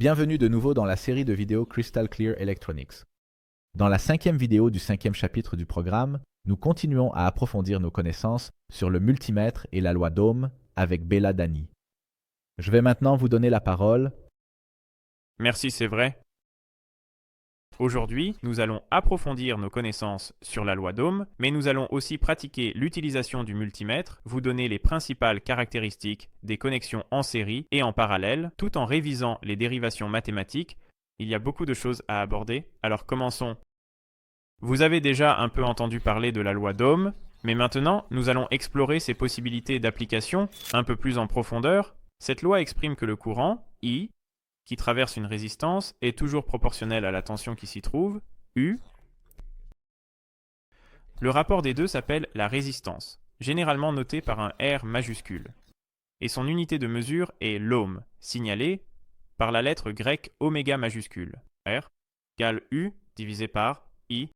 Bienvenue de nouveau dans la série de vidéos Crystal Clear Electronics. Dans la 5e vidéo du 5e chapitre du programme, nous continuons à approfondir nos connaissances sur le multimètre et la loi d'Ohm avec Bella Dani. Je vais maintenant vous donner la parole. Merci, c'est vrai. Aujourd'hui, nous allons approfondir nos connaissances sur la loi d'Ohm, mais nous allons aussi pratiquer l'utilisation du multimètre, vous donner les principales caractéristiques des connexions en série et en parallèle, tout en révisant les dérivations mathématiques. Il y a beaucoup de choses à aborder, alors commençons. Vous avez déjà un peu entendu parler de la loi d'Ohm, mais maintenant, nous allons explorer ses possibilités d'application un peu plus en profondeur. Cette loi exprime que le courant, I, qui traverse une résistance est toujours proportionnel à la tension qui s'y trouve, U. Le rapport des deux s'appelle la résistance, généralement noté par un R majuscule. Et son unité de mesure est l'ohm, signalée par la lettre grecque oméga majuscule, R, égale U divisé par I.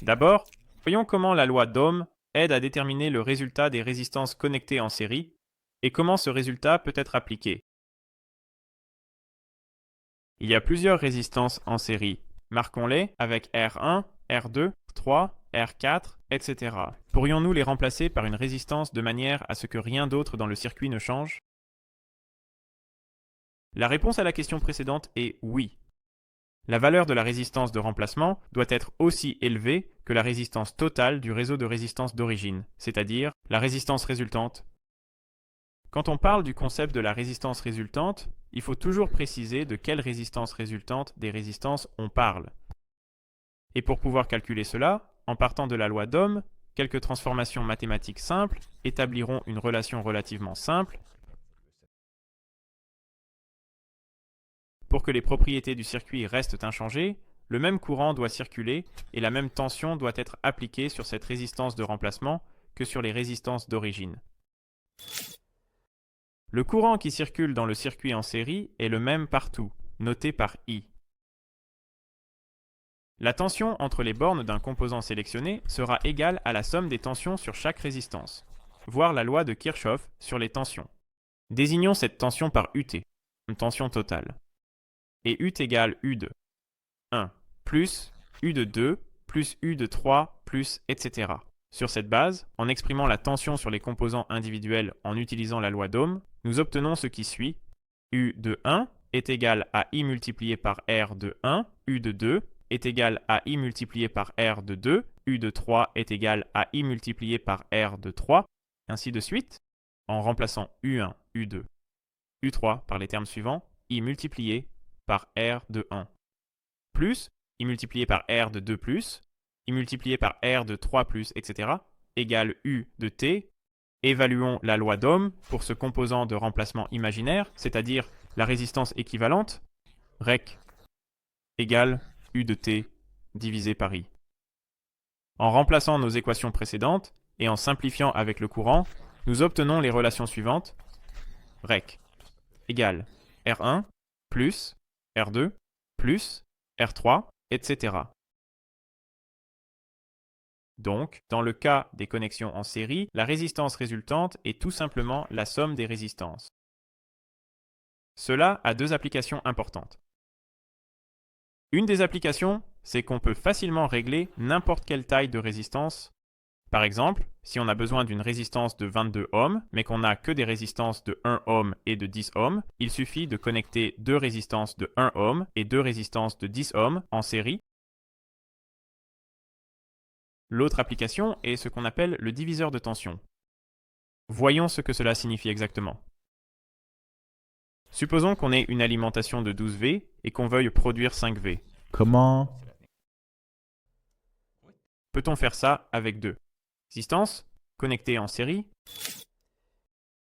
D'abord, voyons comment la loi d'Ohm aide à déterminer le résultat des résistances connectées en série et comment ce résultat peut être appliqué. Il y a plusieurs résistances en série. Marquons-les avec R1, R2, R3, R4, etc. Pourrions-nous les remplacer par une résistance de manière à ce que rien d'autre dans le circuit ne change? La réponse à la question précédente est oui. La valeur de la résistance de remplacement doit être aussi élevée que la résistance totale du réseau de résistance d'origine, c'est-à-dire la résistance résultante. Quand on parle du concept de la résistance résultante, il faut toujours préciser de quelle résistance résultante des résistances on parle. Et pour pouvoir calculer cela, en partant de la loi d'Ohm, quelques transformations mathématiques simples établiront une relation relativement simple. Pour que les propriétés du circuit restent inchangées, le même courant doit circuler et la même tension doit être appliquée sur cette résistance de remplacement que sur les résistances d'origine. Le courant qui circule dans le circuit en série est le même partout, noté par I. La tension entre les bornes d'un composant sélectionné sera égale à la somme des tensions sur chaque résistance, voir la loi de Kirchhoff sur les tensions. Désignons cette tension par UT, une tension totale. Et UT égale U de 1 plus U de 2 plus U de 3 plus etc. Sur cette base, en exprimant la tension sur les composants individuels en utilisant la loi d'Ohm, nous obtenons ce qui suit. U de 1 est égal à I multiplié par R de 1, U de 2 est égal à I multiplié par R de 2, U de 3 est égal à I multiplié par R de 3, ainsi de suite, en remplaçant U1, U2, U3 par les termes suivants, I multiplié par R de 1, plus I multiplié par R de 2 plus, I multiplié par R de 3 plus, etc., égale U de T. Évaluons la loi d'Ohm pour ce composant de remplacement imaginaire, c'est-à-dire la résistance équivalente, REC égale U de T divisé par I. En remplaçant nos équations précédentes et en simplifiant avec le courant, nous obtenons les relations suivantes. REC égale R1 plus R2 plus R3, etc. Donc, dans le cas des connexions en série, la résistance résultante est tout simplement la somme des résistances. Cela a deux applications importantes. Une des applications, c'est qu'on peut facilement régler n'importe quelle taille de résistance. Par exemple, si on a besoin d'une résistance de 22 ohms, mais qu'on n'a que des résistances de 1 ohm et de 10 ohms, il suffit de connecter deux résistances de 1 ohm et deux résistances de 10 ohms en série. L'autre application est ce qu'on appelle le diviseur de tension. Voyons ce que cela signifie exactement. Supposons qu'on ait une alimentation de 12 V et qu'on veuille produire 5 V. Comment? Peut-on faire ça avec deux résistances connectées en série?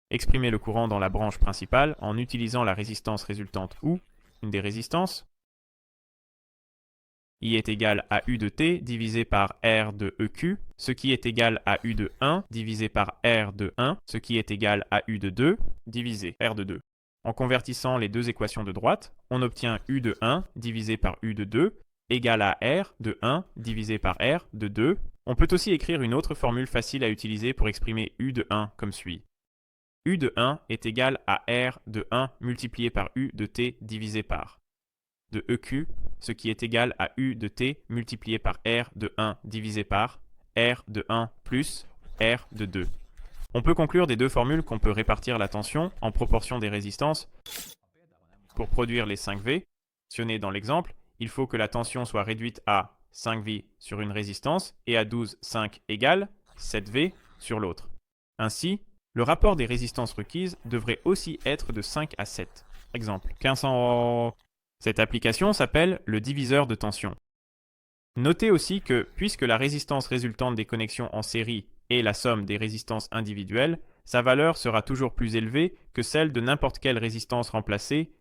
Exprimer le courant dans la branche principale en utilisant la résistance résultante ou une des résistances. I est égal à U de T divisé par R de EQ, ce qui est égal à U de 1 divisé par R de 1, ce qui est égal à U de 2 divisé R de 2. En convertissant les deux équations de droite, on obtient U de 1 divisé par U de 2 égale à R de 1 divisé par R de 2. On peut aussi écrire une autre formule facile à utiliser pour exprimer U de 1 comme suit. U de 1 est égal à R de 1 multiplié par U de T divisé par de EQ, ce qui est égal à U de T multiplié par R de 1 divisé par R de 1 plus R de 2. On peut conclure des deux formules qu'on peut répartir la tension en proportion des résistances. Pour produire les 5V, mentionnés dans l'exemple, il faut que la tension soit réduite à 5V sur une résistance et à 12,5 égale 7V sur l'autre. Ainsi, le rapport des résistances requises devrait aussi être de 5 à 7. Exemple, 1500. Cette application s'appelle le diviseur de tension. Notez aussi que, puisque la résistance résultante des connexions en série est la somme des résistances individuelles, sa valeur sera toujours plus élevée que celle de n'importe quelle résistance remplacée.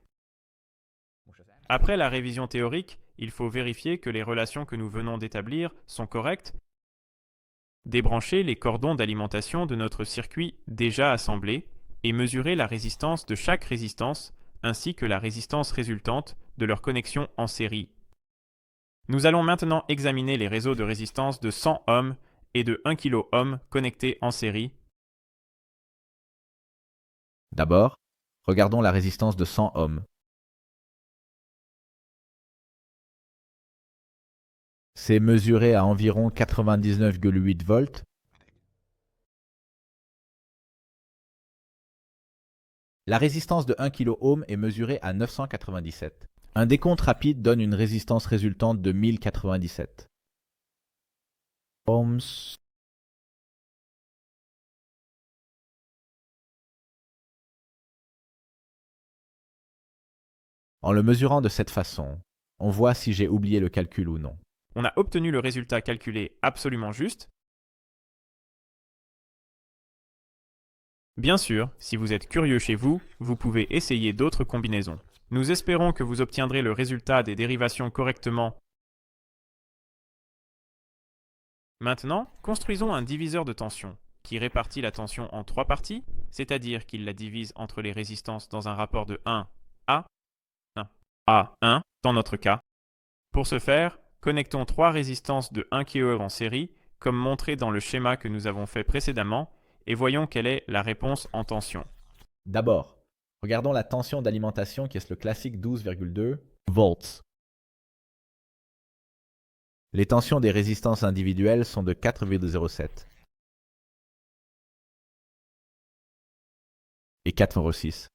Après la révision théorique, il faut vérifier que les relations que nous venons d'établir sont correctes. Débrancher les cordons d'alimentation de notre circuit déjà assemblé et mesurer la résistance de chaque résistance ainsi que la résistance résultante de leur connexion en série. Nous allons maintenant examiner les réseaux de résistance de 100 ohms et de 1 kΩ connectés en série. D'abord, regardons la résistance de 100 ohms. C'est mesuré à environ 99,8 volts. La résistance de 1 kΩ est mesurée à 997. Un décompte rapide donne une résistance résultante de 1097 ohms. En le mesurant de cette façon, on voit si j'ai oublié le calcul ou non. On a obtenu le résultat calculé absolument juste. Bien sûr, si vous êtes curieux chez vous, vous pouvez essayer d'autres combinaisons. Nous espérons que vous obtiendrez le résultat des dérivations correctement. Maintenant, construisons un diviseur de tension qui répartit la tension en 3 parties, c'est-à-dire qu'il la divise entre les résistances dans un rapport de 1 à 1 à 1 dans notre cas. Pour ce faire, connectons 3 résistances de 1 kΩ en série, comme montré dans le schéma que nous avons fait précédemment, et voyons quelle est la réponse en tension. D'abord, regardons la tension d'alimentation qui est le classique 12,2 volts. Les tensions des résistances individuelles sont de 4,07 et 4,06.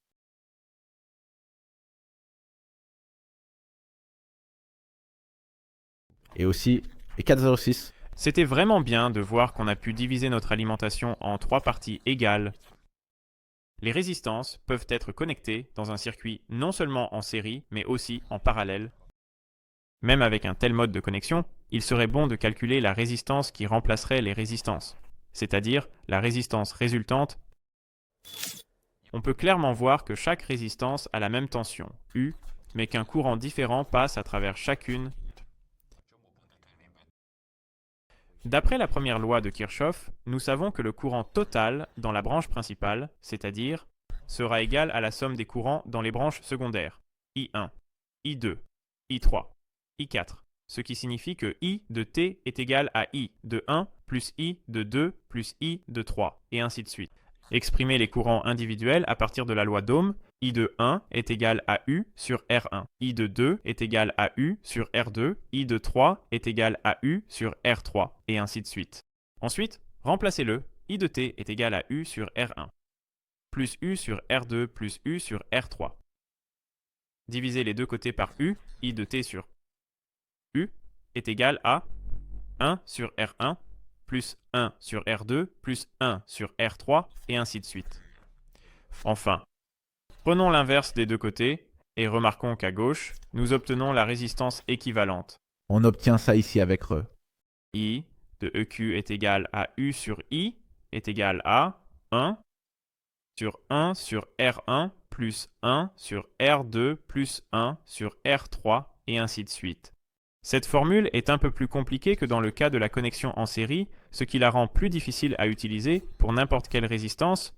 Et aussi 4,06. C'était vraiment bien de voir qu'on a pu diviser notre alimentation en 3 parties égales. Les résistances peuvent être connectées dans un circuit non seulement en série, mais aussi en parallèle. Même avec un tel mode de connexion, il serait bon de calculer la résistance qui remplacerait les résistances, c'est-à-dire la résistance résultante. On peut clairement voir que chaque résistance a la même tension, U, mais qu'un courant différent passe à travers chacune. D'après la première loi de Kirchhoff, nous savons que le courant total dans la branche principale, c'est-à-dire, sera égal à la somme des courants dans les branches secondaires, I1, I2, I3, I4, ce qui signifie que I de T est égal à I de 1 plus I de 2 plus I de 3, et ainsi de suite. Exprimer les courants individuels à partir de la loi d'Ohm, I de 1 est égal à U sur R1, I de 2 est égal à U sur R2, I de 3 est égal à U sur R3, et ainsi de suite. Ensuite, remplacez-le, I de T est égal à U sur R1, plus U sur R2 plus U sur R3. Divisez les deux côtés par U, I de T sur U est égal à 1 sur R1 plus 1 sur R2 plus 1 sur R3 et ainsi de suite. Enfin, prenons l'inverse des deux côtés et remarquons qu'à gauche, nous obtenons la résistance équivalente. On obtient ça ici avec RE. I de EQ est égal à U sur I est égal à 1 sur R1 plus 1 sur R2 plus 1 sur R3 et ainsi de suite. Cette formule est un peu plus compliquée que dans le cas de la connexion en série, ce qui la rend plus difficile à utiliser pour n'importe quelle résistance.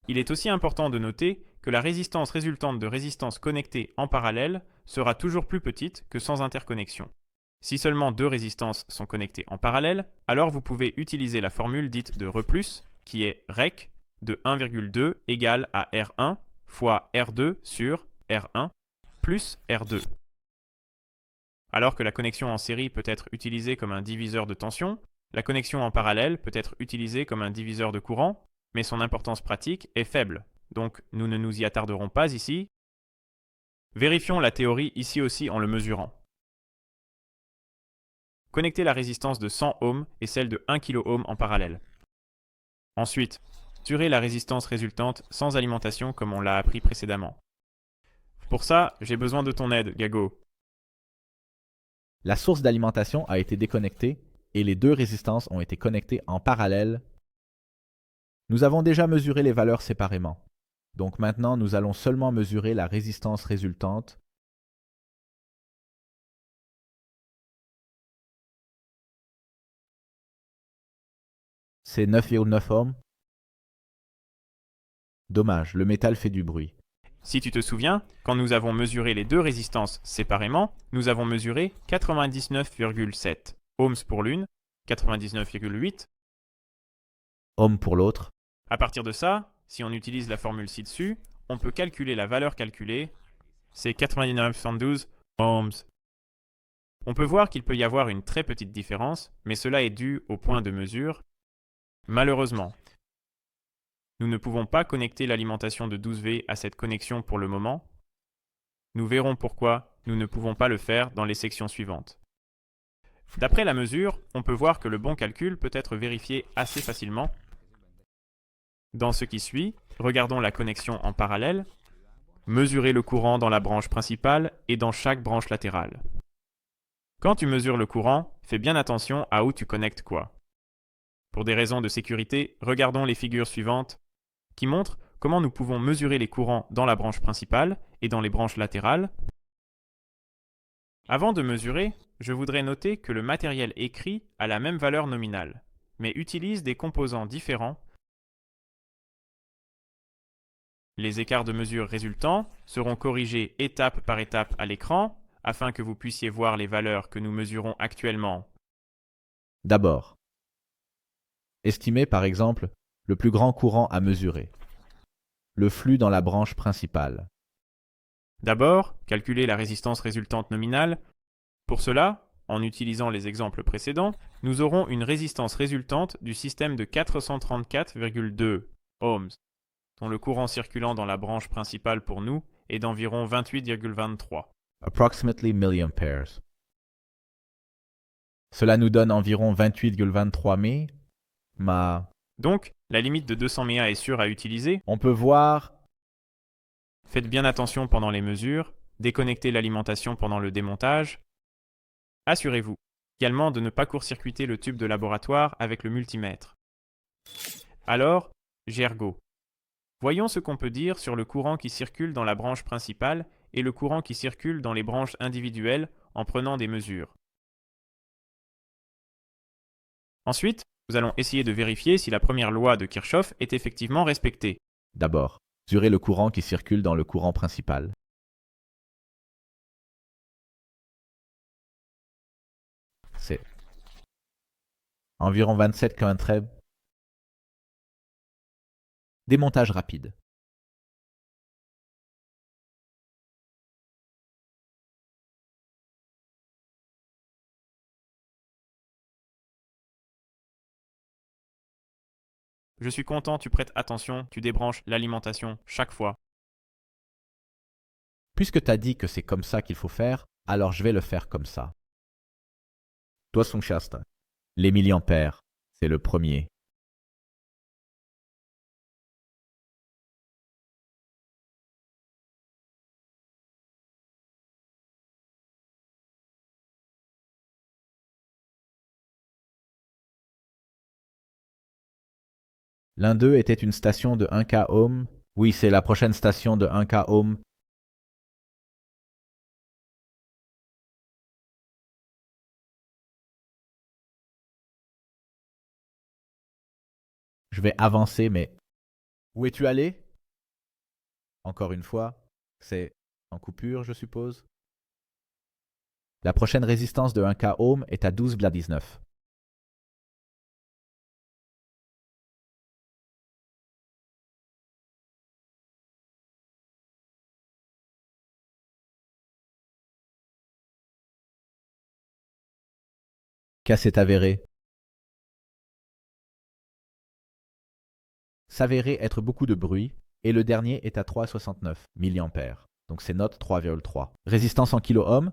Il est aussi important de noter que la résistance résultante de résistances connectées en parallèle sera toujours plus petite que sans interconnexion. Si seulement deux résistances sont connectées en parallèle, alors vous pouvez utiliser la formule dite de RE+, qui est REC de 1,2 égale à R1 fois R2 sur R1 plus R2. Alors que la connexion en série peut être utilisée comme un diviseur de tension, la connexion en parallèle peut être utilisée comme un diviseur de courant, mais son importance pratique est faible, donc nous ne nous y attarderons pas ici. Vérifions la théorie ici aussi en le mesurant. Connectez la résistance de 100 ohms et celle de 1 kΩ en parallèle. Ensuite, mesurez la résistance résultante sans alimentation comme on l'a appris précédemment. Pour ça, j'ai besoin de ton aide, Gago. La source d'alimentation a été déconnectée et les deux résistances ont été connectées en parallèle. Nous avons déjà mesuré les valeurs séparément. Donc maintenant, nous allons seulement mesurer la résistance résultante. C'est 9,9 ohms. Dommage, le métal fait du bruit. Si tu te souviens, quand nous avons mesuré les deux résistances séparément, nous avons mesuré 99,7 ohms pour l'une, 99,8 Ohm pour l'autre. À partir de ça, si on utilise la formule ci-dessus, on peut calculer la valeur calculée, c'est 99,12 ohms. On peut voir qu'il peut y avoir une très petite différence, mais cela est dû au point de mesure. Malheureusement, nous ne pouvons pas connecter l'alimentation de 12V à cette connexion pour le moment. Nous verrons pourquoi nous ne pouvons pas le faire dans les sections suivantes. D'après la mesure, on peut voir que le bon calcul peut être vérifié assez facilement. Dans ce qui suit, regardons la connexion en parallèle. Mesurez le courant dans la branche principale et dans chaque branche latérale. Quand tu mesures le courant, fais bien attention à où tu connectes quoi. Pour des raisons de sécurité, regardons les figures suivantes qui montrent comment nous pouvons mesurer les courants dans la branche principale et dans les branches latérales. Avant de mesurer, je voudrais noter que le matériel écrit a la même valeur nominale, mais utilise des composants différents. Les écarts de mesure résultants seront corrigés étape par étape à l'écran afin que vous puissiez voir les valeurs que nous mesurons actuellement. D'abord, estimez par exemple le plus grand courant à mesurer, le flux dans la branche principale. D'abord, calculez la résistance résultante nominale. Pour cela, en utilisant les exemples précédents, nous aurons une résistance résultante du système de 434,2 ohms, dont le courant circulant dans la branche principale pour nous est d'environ 28,23. Approximately milliamperes. Cela nous donne environ 28,23 mA. Donc, la limite de 200 mA est sûre à utiliser. On peut voir. Faites bien attention pendant les mesures, déconnectez l'alimentation pendant le démontage. Assurez-vous également de ne pas court-circuiter le tube de laboratoire avec le multimètre. Alors, Gergo. Voyons ce qu'on peut dire sur le courant qui circule dans la branche principale et le courant qui circule dans les branches individuelles en prenant des mesures. Ensuite, nous allons essayer de vérifier si la première loi de Kirchhoff est effectivement respectée. D'abord, mesurer le courant qui circule dans le courant principal. C'est environ 27,13. Démontage rapide. Je suis content, tu prêtes attention, tu débranches l'alimentation chaque fois. Puisque tu as dit que c'est comme ça qu'il faut faire, alors je vais le faire comme ça. Toi, son chaste. Les milliampères, c'est le premier. L'un d'eux était une station de 1 k ohm. Oui, c'est la prochaine station de 1 k ohm. Je vais avancer, mais où es-tu allé? Encore une fois, c'est en coupure, je suppose. La prochaine résistance de 1 k ohm est à 12,19. Cas s'est avéré. S'avérer être beaucoup de bruit, et le dernier est à 3,69 mA. Donc c'est note 3,3. Résistance en kilo-ohm.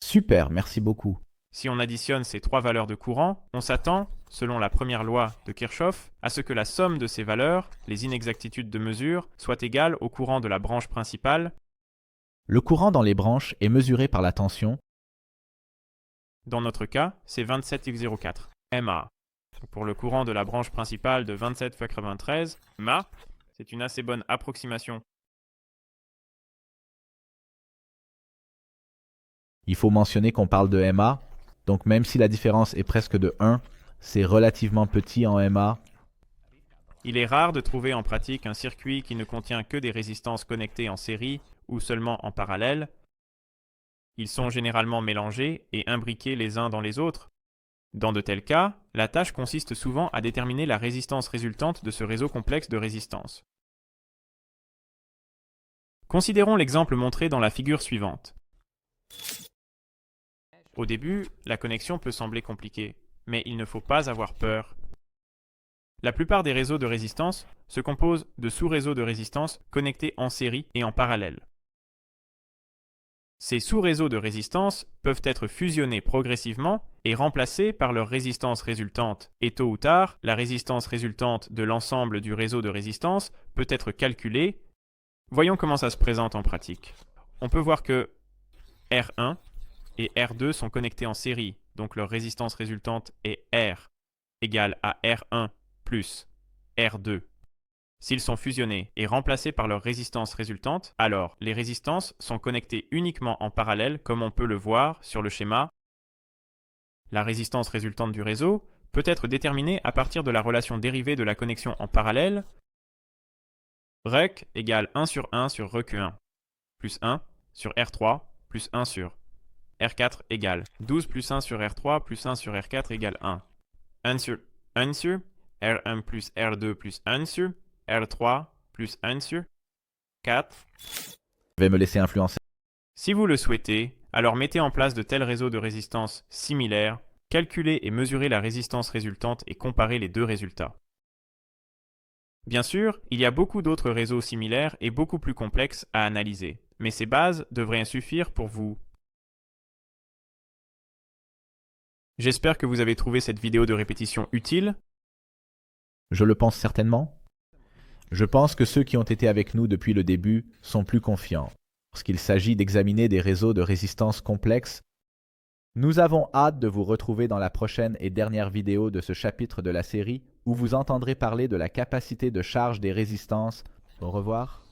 Super, merci beaucoup. Si on additionne ces trois valeurs de courant, on s'attend, selon la première loi de Kirchhoff, à ce que la somme de ces valeurs, les inexactitudes de mesure, soit égale au courant de la branche principale. Le courant dans les branches est mesuré par la tension. Dans notre cas, c'est 27,04 mA. Pour le courant de la branche principale de 27,93 mA, c'est une assez bonne approximation. Il faut mentionner qu'on parle de MA, donc même si la différence est presque de 1, c'est relativement petit en MA. Il est rare de trouver en pratique un circuit qui ne contient que des résistances connectées en série ou seulement en parallèle. Ils sont généralement mélangés et imbriqués les uns dans les autres. Dans de tels cas, la tâche consiste souvent à déterminer la résistance résultante de ce réseau complexe de résistances. Considérons l'exemple montré dans la figure suivante. Au début, la connexion peut sembler compliquée, mais il ne faut pas avoir peur. La plupart des réseaux de résistance se composent de sous-réseaux de résistance connectés en série et en parallèle. Ces sous-réseaux de résistance peuvent être fusionnés progressivement et remplacés par leur résistance résultante, et tôt ou tard, la résistance résultante de l'ensemble du réseau de résistance peut être calculée. Voyons comment ça se présente en pratique. On peut voir que R1 et R2 sont connectés en série, donc leur résistance résultante est R égale à R1 plus R2. S'ils sont fusionnés et remplacés par leur résistance résultante, alors les résistances sont connectées uniquement en parallèle comme on peut le voir sur le schéma. La résistance résultante du réseau peut être déterminée à partir de la relation dérivée de la connexion en parallèle. REC égale 1 sur 1 sur REQ1 plus 1 sur R3 plus 1 sur R4 égale 12 plus 1 sur R3 plus 1 sur R4 égale 1. 1 sur R1 plus R2 plus 1 sur R3 plus 1 sur 4. Je vais me laisser influencer. Si vous le souhaitez, alors mettez en place de tels réseaux de résistance similaires, calculez et mesurez la résistance résultante et comparez les deux résultats. Bien sûr, il y a beaucoup d'autres réseaux similaires et beaucoup plus complexes à analyser, mais ces bases devraient suffire pour vous. J'espère que vous avez trouvé cette vidéo de répétition utile. Je le pense certainement. Je pense que ceux qui ont été avec nous depuis le début sont plus confiants. Lorsqu'il s'agit d'examiner des réseaux de résistance complexes, nous avons hâte de vous retrouver dans la prochaine et dernière vidéo de ce chapitre de la série où vous entendrez parler de la capacité de charge des résistances. Au revoir.